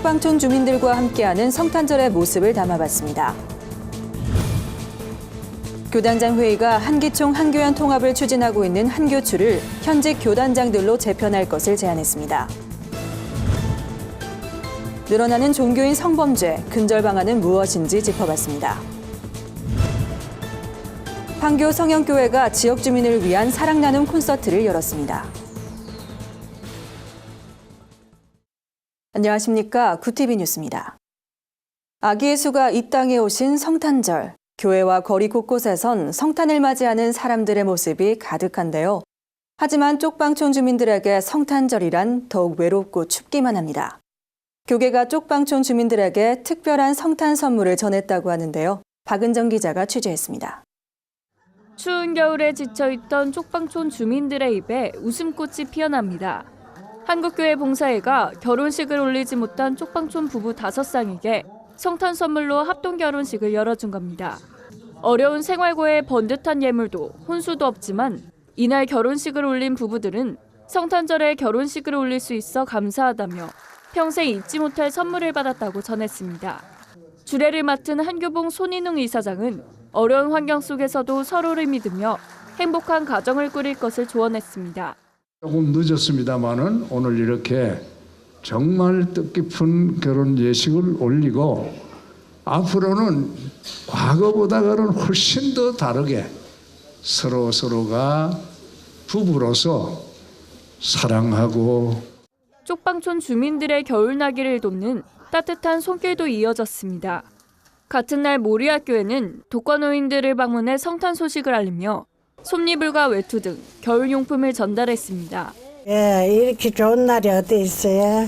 쪽방촌 주민들과 함께하는 성탄절의 모습을 담아봤습니다. 교단장 회의가 한기총 한교연 통합을 추진하고 있는 한교추를 현직 교단장들로 재편할 것을 제안했습니다. 늘어나는 종교인 성범죄, 근절 방안은 무엇인지 짚어봤습니다. 판교 성영교회가 지역 주민을 위한 사랑 나눔 콘서트를 열었습니다. 안녕하십니까. 구티비 뉴스입니다. 아기 예수가 이 땅에 오신 성탄절, 교회와 거리 곳곳에선 성탄을 맞이하는 사람들의 모습이 가득한데요. 하지만 쪽방촌 주민들에게 성탄절이란 더욱 외롭고 춥기만 합니다. 교계가 쪽방촌 주민들에게 특별한 성탄 선물을 전했다고 하는데요. 박은정 기자가 취재했습니다. 추운 겨울에 지쳐있던 쪽방촌 주민들의 입에 웃음꽃이 피어납니다. 한국교회 봉사회가 결혼식을 올리지 못한 쪽방촌 부부 5쌍에게 성탄 선물로 합동 결혼식을 열어준 겁니다. 어려운 생활고에 번듯한 예물도 혼수도 없지만 이날 결혼식을 올린 부부들은 성탄절에 결혼식을 올릴 수 있어 감사하다며 평생 잊지 못할 선물을 받았다고 전했습니다. 주례를 맡은 한교봉 손인웅 이사장은 어려운 환경 속에서도 서로를 믿으며 행복한 가정을 꾸릴 것을 조언했습니다. 조금 늦었습니다만은 오늘 이렇게 정말 뜻깊은 결혼 예식을 올리고 앞으로는 과거보다는 훨씬 더 다르게 서로가 부부로서 사랑하고 쪽방촌 주민들의 겨울나기를 돕는 따뜻한 손길도 이어졌습니다. 같은 날 모리학교에는 독거노인들을 방문해 성탄 소식을 알리며 솜니불과 외투 등 겨울용품을 전달했습니다. 예, 이렇게 좋은 날이 어디 있어요?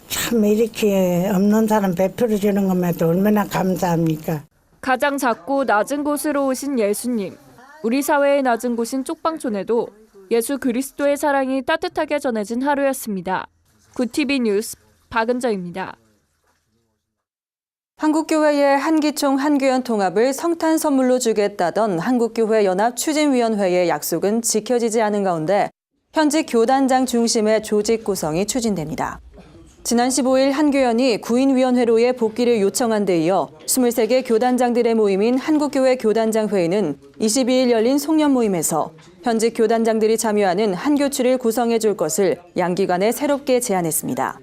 참 이렇게 없는 사람 베풀어 주는 것만도 얼마나 감사합니까? 가장 작고 낮은 곳으로 오신 예수님. 우리 사회의 낮은 곳인 쪽방촌에도 예수 그리스도의 사랑이 따뜻하게 전해진 하루였습니다. 구티비 뉴스 박은정입니다. 한국교회의 한기총 한교연 통합을 성탄 선물로 주겠다던 한국교회 연합 추진위원회의 약속은 지켜지지 않은 가운데 현직 교단장 중심의 조직 구성이 추진됩니다. 지난 15일 한교연이 구인위원회로의 복귀를 요청한 데 이어 23개 교단장들의 모임인 한국교회 교단장회의는 22일 열린 송년 모임에서 현직 교단장들이 참여하는 한교추를 구성해 줄 것을 양기관에 새롭게 제안했습니다.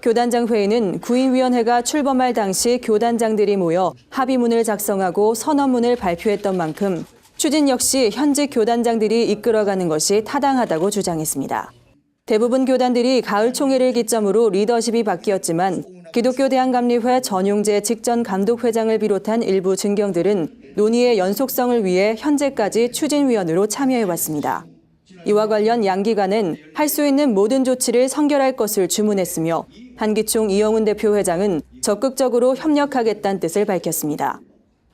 교단장 회의는 구인위원회가 출범할 당시 교단장들이 모여 합의문을 작성하고 선언문을 발표했던 만큼 추진 역시 현직 교단장들이 이끌어가는 것이 타당하다고 주장했습니다. 대부분 교단들이 가을 총회를 기점으로 리더십이 바뀌었지만 기독교 대한감리회 전용재 직전 감독회장을 비롯한 일부 증경들은 논의의 연속성을 위해 현재까지 추진위원으로 참여해왔습니다. 이와 관련 양기관은 할 수 있는 모든 조치를 선결할 것을 주문했으며 한기총 이영훈 대표 회장은 적극적으로 협력하겠다는 뜻을 밝혔습니다.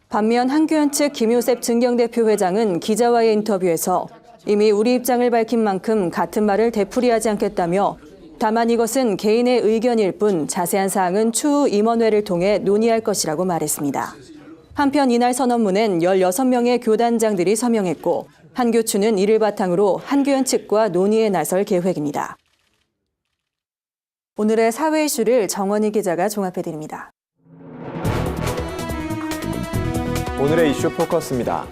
반면 한교연 측 김효셉 증경대표 회장은 기자와의 인터뷰에서 이미 우리 입장을 밝힌 만큼 같은 말을 되풀이하지 않겠다며 다만 이것은 개인의 의견일 뿐 자세한 사항은 추후 임원회를 통해 논의할 것이라고 말했습니다. 한편 이날 선언문엔 16명의 교단장들이 서명했고 한교추는 이를 바탕으로 한교연 측과 논의에 나설 계획입니다. 오늘의 사회 이슈를 정원희 기자가 종합해드립니다. 오늘의 이슈 포커스입니다.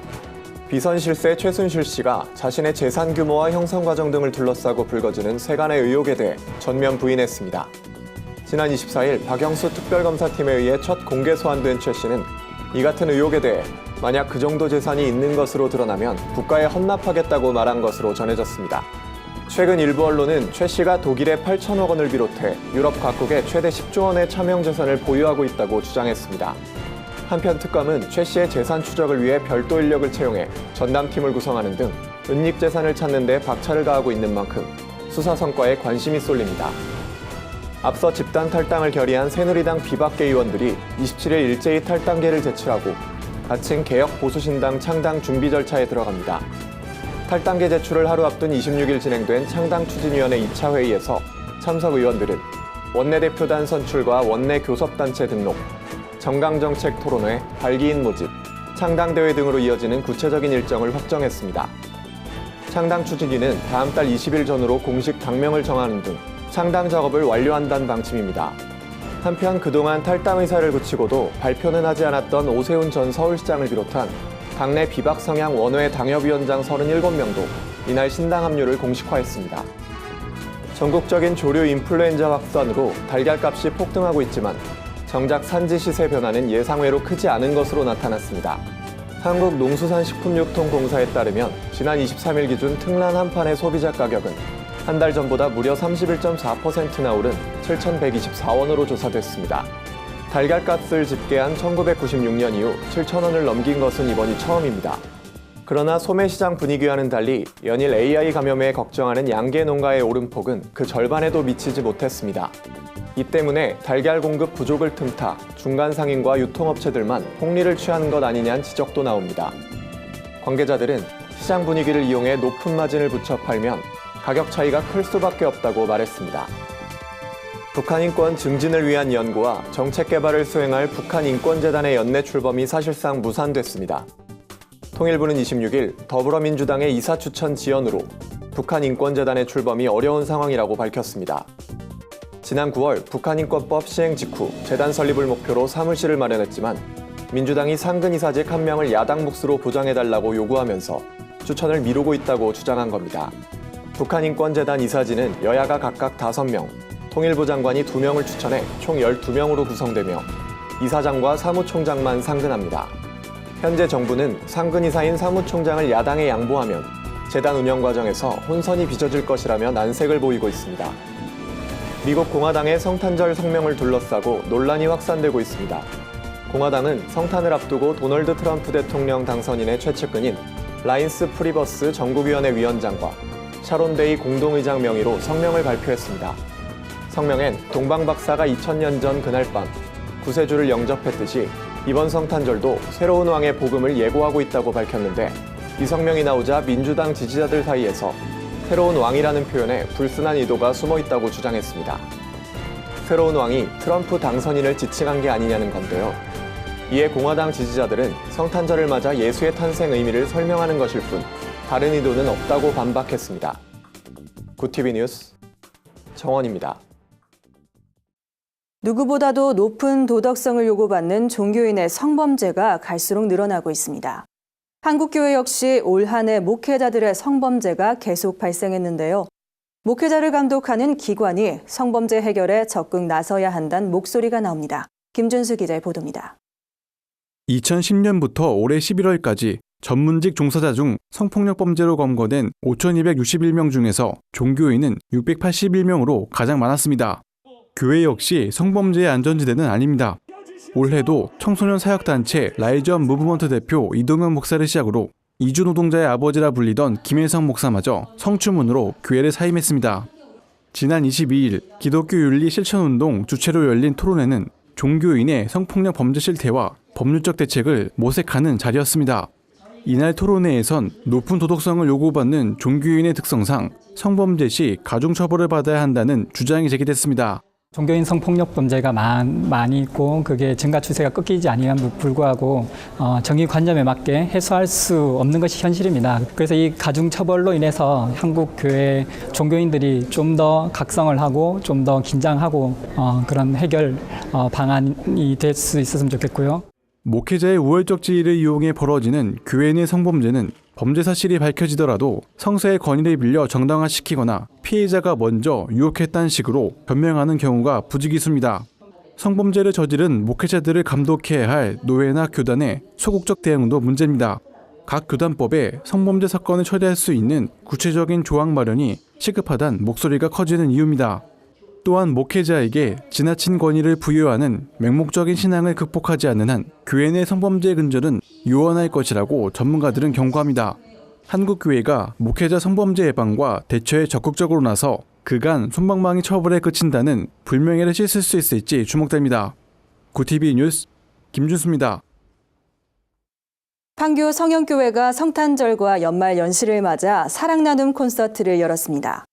비선 실세 최순실 씨가 자신의 재산 규모와 형성 과정 등을 둘러싸고 불거지는 세간의 의혹에 대해 전면 부인했습니다. 지난 24일 박영수 특별검사팀에 의해 첫 공개 소환된 최 씨는 이 같은 의혹에 대해 만약 그 정도 재산이 있는 것으로 드러나면 국가에 헌납하겠다고 말한 것으로 전해졌습니다. 최근 일부 언론은 최 씨가 독일의 8천억 원을 비롯해 유럽 각국의 최대 10조 원의 차명 재산을 보유하고 있다고 주장했습니다. 한편 특검은 최 씨의 재산 추적을 위해 별도 인력을 채용해 전담팀을 구성하는 등 은닉 재산을 찾는 데 박차를 가하고 있는 만큼 수사 성과에 관심이 쏠립니다. 앞서 집단 탈당을 결의한 새누리당 비박계 의원들이 27일 일제히 탈당계를 제출하고 가칭 개혁보수신당 창당 준비 절차에 들어갑니다. 탈당계 제출을 하루 앞둔 26일 진행된 창당추진위원회 2차 회의에서 참석 의원들은 원내대표단 선출과 원내 교섭단체 등록, 정강정책 토론회, 발기인 모집, 창당대회 등으로 이어지는 구체적인 일정을 확정했습니다. 창당추진위는 다음 달 20일 전후로 공식 당명을 정하는 등 창당 작업을 완료한다는 방침입니다. 한편 그동안 탈당 의사를 굳히고도 발표는 하지 않았던 오세훈 전 서울시장을 비롯한 당내 비박 성향 원외 당협위원장 37명도 이날 신당 합류를 공식화했습니다. 전국적인 조류 인플루엔자 확산으로 달걀값이 폭등하고 있지만 정작 산지 시세 변화는 예상외로 크지 않은 것으로 나타났습니다. 한국농수산식품유통공사에 따르면 지난 23일 기준 특란 한 판의 소비자 가격은 한 달 전보다 무려 31.4%나 오른 7,124원으로 조사됐습니다. 달걀값을 집계한 1996년 이후 7,000원을 넘긴 것은 이번이 처음입니다. 그러나 소매시장 분위기와는 달리 연일 AI 감염에 걱정하는 양계 농가의 오름폭은 그 절반에도 미치지 못했습니다. 이 때문에 달걀 공급 부족을 틈타 중간 상인과 유통업체들만 폭리를 취하는 것 아니냐는 지적도 나옵니다. 관계자들은 시장 분위기를 이용해 높은 마진을 붙여 팔면 가격 차이가 클 수밖에 없다고 말했습니다. 북한 인권 증진을 위한 연구와 정책 개발을 수행할 북한인권재단의 연내 출범이 사실상 무산됐습니다. 통일부는 26일 더불어민주당의 이사 추천 지연으로 북한인권재단의 출범이 어려운 상황이라고 밝혔습니다. 지난 9월 북한인권법 시행 직후 재단 설립을 목표로 사무실을 마련했지만 민주당이 상근 이사직 한 명을 야당 몫으로 보장해달라고 요구하면서 추천을 미루고 있다고 주장한 겁니다. 북한인권재단 이사진은 여야가 각각 5명, 통일부 장관이 2명을 추천해 총 12명으로 구성되며 이사장과 사무총장만 상근합니다. 현재 정부는 상근 이사인 사무총장을 야당에 양보하면 재단 운영 과정에서 혼선이 빚어질 것이라며 난색을 보이고 있습니다. 미국 공화당의 성탄절 성명을 둘러싸고 논란이 확산되고 있습니다. 공화당은 성탄을 앞두고 도널드 트럼프 대통령 당선인의 최측근인 라인스 프리버스 전국위원회 위원장과 샤론 데이 공동의장 명의로 성명을 발표했습니다. 성명엔 동방 박사가 2000년 전 그날 밤 구세주를 영접했듯이 이번 성탄절도 새로운 왕의 복음을 예고하고 있다고 밝혔는데 이 성명이 나오자 민주당 지지자들 사이에서 새로운 왕이라는 표현에 불순한 의도가 숨어 있다고 주장했습니다. 새로운 왕이 트럼프 당선인을 지칭한 게 아니냐는 건데요. 이에 공화당 지지자들은 성탄절을 맞아 예수의 탄생 의미를 설명하는 것일 뿐 다른 의도는 없다고 반박했습니다. 구티비 뉴스 정원입니다. 누구보다도 높은 도덕성을 요구받는 종교인의 성범죄가 갈수록 늘어나고 있습니다. 한국교회 역시 올 한 해 목회자들의 성범죄가 계속 발생했는데요. 목회자를 감독하는 기관이 성범죄 해결에 적극 나서야 한다는 목소리가 나옵니다. 김준수 기자의 보도입니다. 2010년부터 올해 11월까지 전문직 종사자 중 성폭력 범죄로 검거된 5,261명 중에서 종교인은 681명으로 가장 많았습니다. 교회 역시 성범죄의 안전지대는 아닙니다. 올해도 청소년 사역단체 라이즈 무브먼트 대표 이동현 목사를 시작으로 이주노동자의 아버지라 불리던 김혜성 목사마저 성추문으로 교회를 사임했습니다. 지난 22일 기독교 윤리 실천운동 주최로 열린 토론회는 종교인의 성폭력 범죄 실태와 법률적 대책을 모색하는 자리였습니다. 이날 토론회에선 높은 도덕성을 요구받는 종교인의 특성상 성범죄 시 가중처벌을 받아야 한다는 주장이 제기됐습니다. 종교인 성폭력 범죄가 많이 있고 그게 증가 추세가 꺾이지 아니함에도 불구하고 정의관념에 맞게 해소할 수 없는 것이 현실입니다. 그래서 이 가중처벌로 인해서 한국 교회 종교인들이 좀 더 각성을 하고 좀 더 긴장하고 그런 해결 방안이 될 수 있었으면 좋겠고요. 목회자의 우월적 지위를 이용해 벌어지는 교회 내 성범죄는 범죄 사실이 밝혀지더라도 성서의 권위를 빌려 정당화시키거나 피해자가 먼저 유혹했다는 식으로 변명하는 경우가 부지기수입니다. 성범죄를 저지른 목회자들을 감독해야 할 노회나 교단의 소극적 대응도 문제입니다. 각 교단법에 성범죄 사건을 처리할 수 있는 구체적인 조항 마련이 시급하다는 목소리가 커지는 이유입니다. 또한 목회자에게 지나친 권위를 부여하는 맹목적인 신앙을 극복하지 않는 한 교회 내 성범죄의 근절은 요원할 것이라고 전문가들은 경고합니다. 한국교회가 목회자 성범죄 예방과 대처에 적극적으로 나서 그간 솜방망이 처벌에 그친다는 불명예를 씻을 수 있을지 주목됩니다. 구티비 뉴스 김준수입니다. 판교 성현교회가 성탄절과 연말 연시를 맞아 사랑 나눔 콘서트를 열었습니다.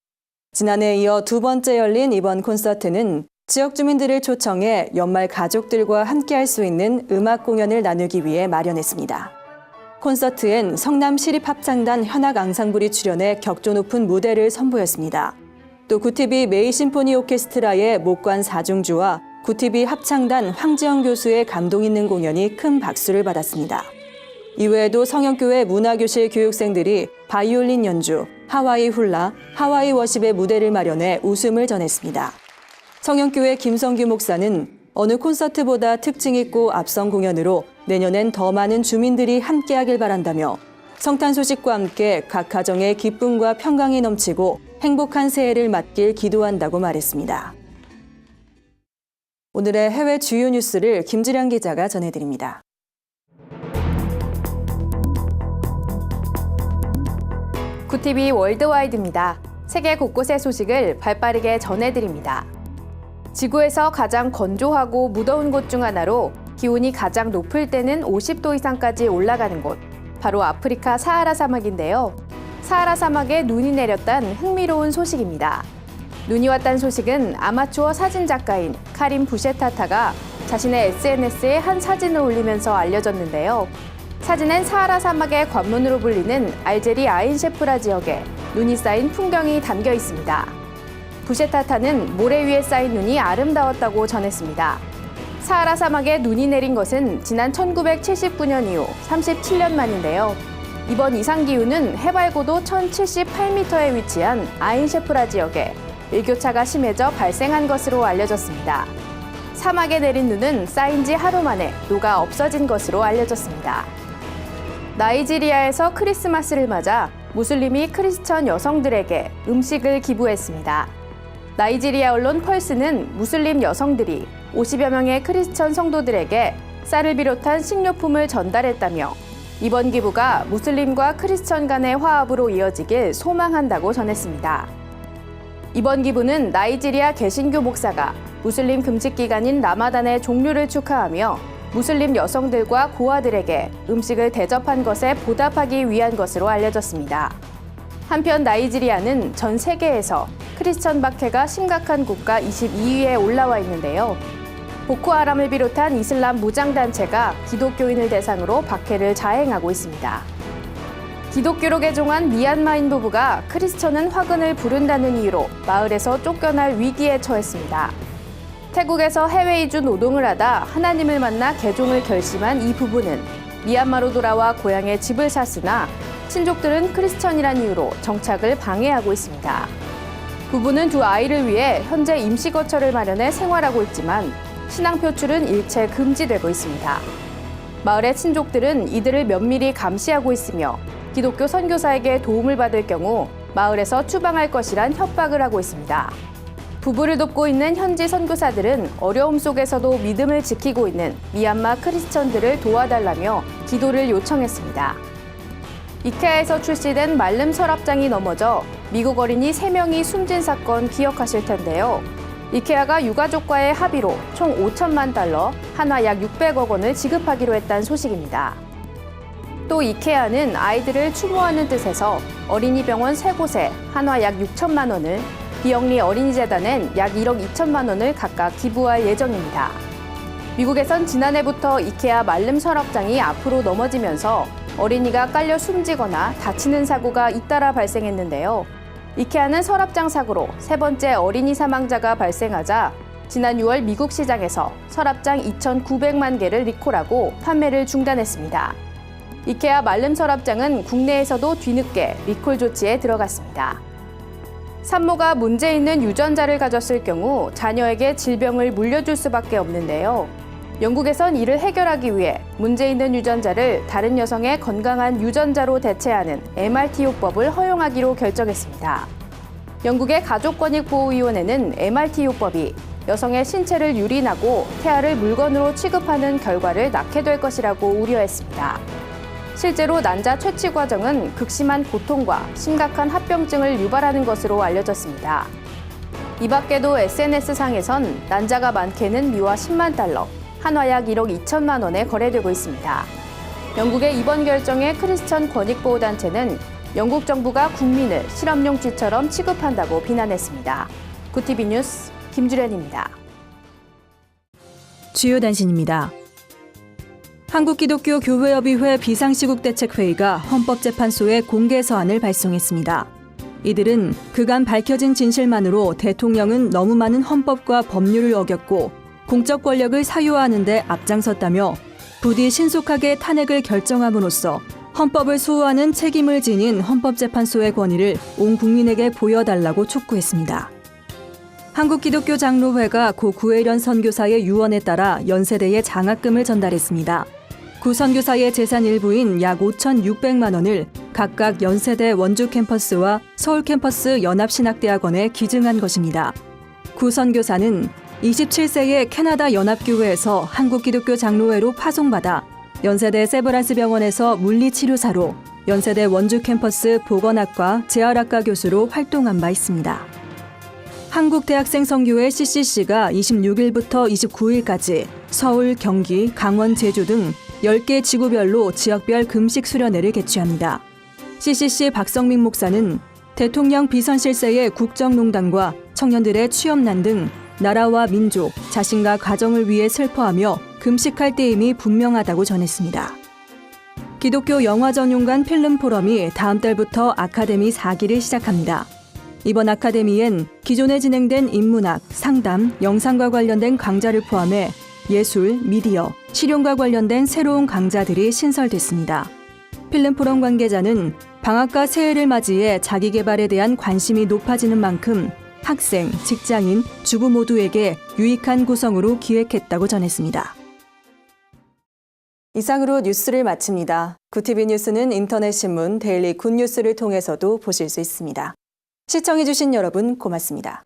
지난해에 이어 두 번째 열린 이번 콘서트는 지역 주민들을 초청해 연말 가족들과 함께할 수 있는 음악 공연을 나누기 위해 마련했습니다. 콘서트엔 성남시립합창단 현악앙상블이 출연해 격조 높은 무대를 선보였습니다. 또 구티비 메이심포니 오케스트라의 목관 사중주와 구티비 합창단 황지영 교수의 감동 있는 공연이 큰 박수를 받았습니다. 이외에도 성영교회 문화교실 교육생들이 바이올린 연주, 하와이 훌라, 하와이 워십의 무대를 마련해 웃음을 전했습니다. 성영교회 김성규 목사는 어느 콘서트보다 특징 있고 앞선 공연으로 내년엔 더 많은 주민들이 함께하길 바란다며 성탄 소식과 함께 각 가정에 기쁨과 평강이 넘치고 행복한 새해를 맞길 기도한다고 말했습니다. 오늘의 해외 주요 뉴스를 김지량 기자가 전해드립니다. 구티비 월드와이드입니다. 세계 곳곳의 소식을 발빠르게 전해드립니다. 지구에서 가장 건조하고 무더운 곳 중 하나로 기온이 가장 높을 때는 50도 이상까지 올라가는 곳, 바로 아프리카 사하라 사막인데요. 사하라 사막에 눈이 내렸다는 흥미로운 소식입니다. 눈이 왔다는 소식은 아마추어 사진작가인 카림 부셰타타가 자신의 SNS에 한 사진을 올리면서 알려졌는데요. 사진엔 사하라 사막의 관문으로 불리는 알제리 아인 셰프라 지역에 눈이 쌓인 풍경이 담겨 있습니다. 부셰타타는 모래 위에 쌓인 눈이 아름다웠다고 전했습니다. 사하라 사막에 눈이 내린 것은 지난 1979년 이후 37년 만인데요. 이번 이상기후는 해발 고도 1078m에 위치한 아인 셰프라 지역에 일교차가 심해져 발생한 것으로 알려졌습니다. 사막에 내린 눈은 쌓인 지 하루 만에 녹아 없어진 것으로 알려졌습니다. 나이지리아에서 크리스마스를 맞아 무슬림이 크리스천 여성들에게 음식을 기부했습니다. 나이지리아 언론 펄스는 무슬림 여성들이 50여 명의 크리스천 성도들에게 쌀을 비롯한 식료품을 전달했다며 이번 기부가 무슬림과 크리스천 간의 화합으로 이어지길 소망한다고 전했습니다. 이번 기부는 나이지리아 개신교 목사가 무슬림 금식 기간인 라마단의 종료를 축하하며 무슬림 여성들과 고아들에게 음식을 대접한 것에 보답하기 위한 것으로 알려졌습니다. 한편 나이지리아는 전 세계에서 크리스천 박해가 심각한 국가 22위에 올라와 있는데요. 보코하람을 비롯한 이슬람 무장단체가 기독교인을 대상으로 박해를 자행하고 있습니다. 기독교로 개종한 미얀마인 부부가 크리스천은 화근을 부른다는 이유로 마을에서 쫓겨날 위기에 처했습니다. 태국에서 해외 이주 노동을 하다 하나님을 만나 개종을 결심한 이 부부는 미얀마로 돌아와 고향에 집을 샀으나 친족들은 크리스천이란 이유로 정착을 방해하고 있습니다. 부부는 두 아이를 위해 현재 임시거처를 마련해 생활하고 있지만 신앙 표출은 일체 금지되고 있습니다. 마을의 친족들은 이들을 면밀히 감시하고 있으며 기독교 선교사에게 도움을 받을 경우 마을에서 추방할 것이란 협박을 하고 있습니다. 부부를 돕고 있는 현지 선교사들은 어려움 속에서도 믿음을 지키고 있는 미얀마 크리스천들을 도와달라며 기도를 요청했습니다. 이케아에서 출시된 말름 서랍장이 넘어져 미국 어린이 3명이 숨진 사건 기억하실 텐데요. 이케아가 유가족과의 합의로 총 5천만 달러, 한화 약 600억 원을 지급하기로 했다는 소식입니다. 또 이케아는 아이들을 추모하는 뜻에서 어린이병원 3곳에 한화 약 6천만 원을, 비영리 어린이재단엔 약 1억 2천만 원을 각각 기부할 예정입니다. 미국에선 지난해부터 이케아 말름 서랍장이 앞으로 넘어지면서 어린이가 깔려 숨지거나 다치는 사고가 잇따라 발생했는데요. 이케아는 서랍장 사고로 3번째 어린이 사망자가 발생하자 지난 6월 미국 시장에서 서랍장 2,900만 개를 리콜하고 판매를 중단했습니다. 이케아 말름 서랍장은 국내에서도 뒤늦게 리콜 조치에 들어갔습니다. 산모가 문제 있는 유전자를 가졌을 경우 자녀에게 질병을 물려줄 수밖에 없는데요. 영국에선 이를 해결하기 위해 문제 있는 유전자를 다른 여성의 건강한 유전자로 대체하는 MRT요법을 허용하기로 결정했습니다. 영국의 가족권익보호위원회는 MRT요법이 여성의 신체를 유린하고 태아를 물건으로 취급하는 결과를 낳게 될 것이라고 우려했습니다. 실제로 난자 채취 과정은 극심한 고통과 심각한 합병증을 유발하는 것으로 알려졌습니다. 이 밖에도 SNS상에선 난자가 많게는 미화 10만 달러, 한화 약 1억 2천만 원에 거래되고 있습니다. 영국의 이번 결정에 크리스천 권익보호단체는 영국 정부가 국민을 실험용 쥐처럼 취급한다고 비난했습니다. 구티비 뉴스 김주련입니다. 주요 단신입니다. 한국기독교교회협의회 비상시국대책회의가 헌법재판소에 공개 서한을 발송했습니다. 이들은 그간 밝혀진 진실만으로 대통령은 너무 많은 헌법과 법률을 어겼고 공적 권력을 사유화하는 데 앞장섰다며 부디 신속하게 탄핵을 결정함으로써 헌법을 수호하는 책임을 지닌 헌법재판소의 권위를 온 국민에게 보여달라고 촉구했습니다. 한국기독교장로회가 고 구혜련 선교사의 유언에 따라 연세대에 장학금을 전달했습니다. 구 선교사의 재산 일부인 약 5,600만 원을 각각 연세대 원주 캠퍼스와 서울 캠퍼스 연합신학대학원에 기증한 것입니다. 구 선교사는 27세에 캐나다 연합교회에서 한국기독교장로회로 파송받아 연세대 세브란스 병원에서 물리치료사로, 연세대 원주 캠퍼스 보건학과 재활학과 교수로 활동한 바 있습니다. 한국대학생 선교회 CCC가 26일부터 29일까지 서울, 경기, 강원, 제주 등 10개 지구별로 지역별 금식 수련회를 개최합니다. CCC 박성민 목사는 대통령 비선실세의 국정농단과 청년들의 취업난 등 나라와 민족, 자신과 가정을 위해 슬퍼하며 금식할 때임이 분명하다고 전했습니다. 기독교 영화 전용관 필름 포럼이 다음 달부터 아카데미 4기를 시작합니다. 이번 아카데미엔 기존에 진행된 인문학, 상담, 영상과 관련된 강좌를 포함해 예술, 미디어, 실용과 관련된 새로운 강좌들이 신설됐습니다. 필름 포럼 관계자는 방학과 새해를 맞이해 자기 개발에 대한 관심이 높아지는 만큼 학생, 직장인, 주부 모두에게 유익한 구성으로 기획했다고 전했습니다. 이상으로 뉴스를 마칩니다. 구티비 뉴스는 인터넷 신문 데일리 굿뉴스를 통해서도 보실 수 있습니다. 시청해주신 여러분 고맙습니다.